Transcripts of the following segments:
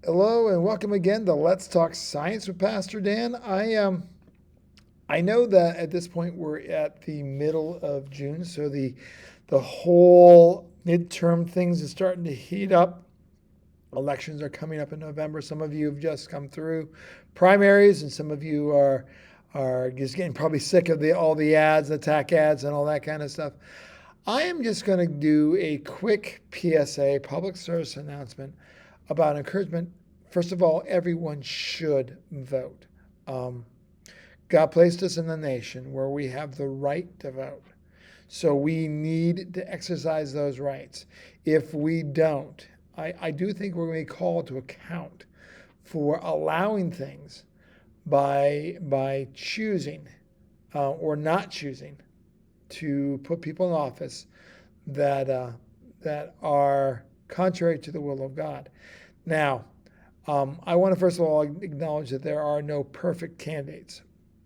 Hello and welcome again to Let's Talk Science with Pastor Dan. I know that at this point we're at the middle of June, so the whole midterm things is starting to heat up. Elections are coming up in November. Some of you have just come through primaries, and some of you are just getting probably sick of all the ads, attack ads, and all that kind of stuff. I am just going to do a quick PSA, public service announcement about encouragement. First of all, everyone should vote. Um, God placed us in a nation where we have the right to vote. So we need to exercise those rights. If we don't, I do think we're going to be called to account for allowing things by choosing or not choosing to put people in office that are contrary to the will of God. Now, I want to first of all acknowledge that there are no perfect candidates.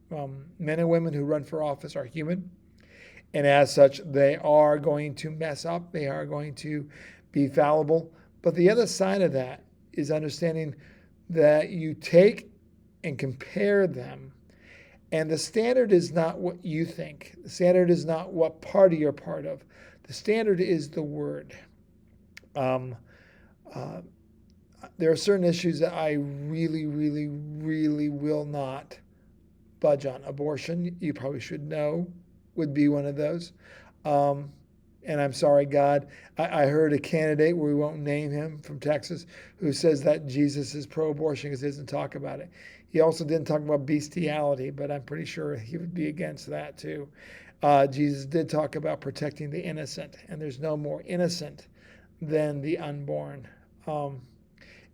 Men and women who run for office are human, and as such, they are going to mess up. They are going to be fallible. But the other side of that is understanding that you take and compare them, and the standard is not what you think. The standard is not what party you're part of. The standard is the word. Um, uh, there are certain issues that I really, really, really will not budge on. Abortion, you probably should know, would be one of those. Um, and I'm sorry, God, I heard a candidate, we won't name him, from Texas, who says that Jesus is pro-abortion because he doesn't talk about it. He also didn't talk about bestiality, but I'm pretty sure he would be against that too. Jesus did talk about protecting the innocent, and there's no more innocent than the unborn. Um,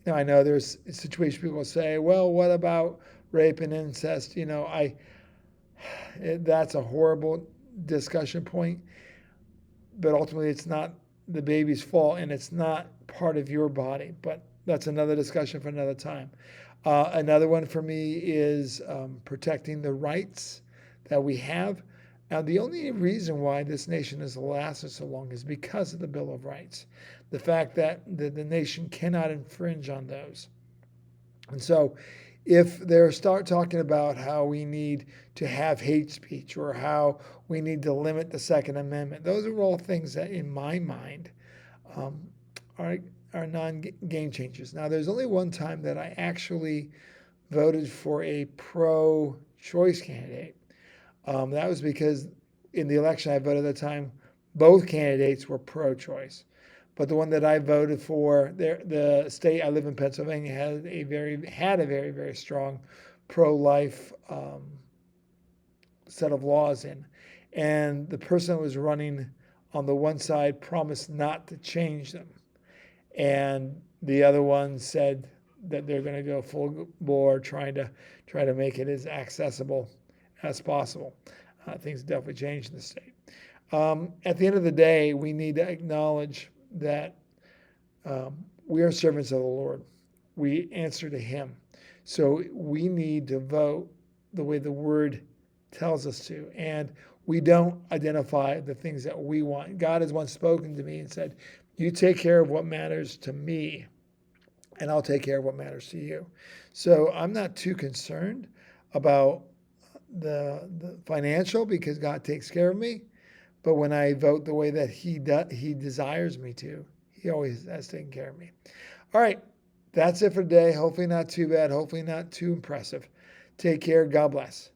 Now I know there's situations people say, well, what about rape and incest? That's a horrible discussion point, but ultimately it's not the baby's fault and it's not part of your body. But that's another discussion for another time. Another one for me is protecting the rights that we have. Now, the only reason why this nation has lasted so long is because of the Bill of Rights, the fact that the nation cannot infringe on those. And so, if they start talking about how we need to have hate speech or how we need to limit the Second Amendment, those are all things that, in my mind, um, are are non-game changers. Now, there's only one time that I actually voted for a pro-choice candidate. That was because in the election I voted at the time, both candidates were pro-choice. But the one that I voted for, the state I live in, Pennsylvania, had a very very strong pro-life set of laws in, and the person that was running on the one side promised not to change them, and the other one said that they're going to go full bore try to make it as accessible as possible. Things definitely changed in the state. At the end of the day, we need to acknowledge that we are servants of the Lord. We answer to Him. So we need to vote the way the Word tells us to. And we don't identify the things that we want. God has once spoken to me and said, you take care of what matters to me, and I'll take care of what matters to you. So I'm not too concerned about the financial because God takes care of me. But when I vote the way that He desires me to, He always has taken care of me. All right, that's it for today. Hopefully not too bad. Hopefully not too impressive. Take care. God bless.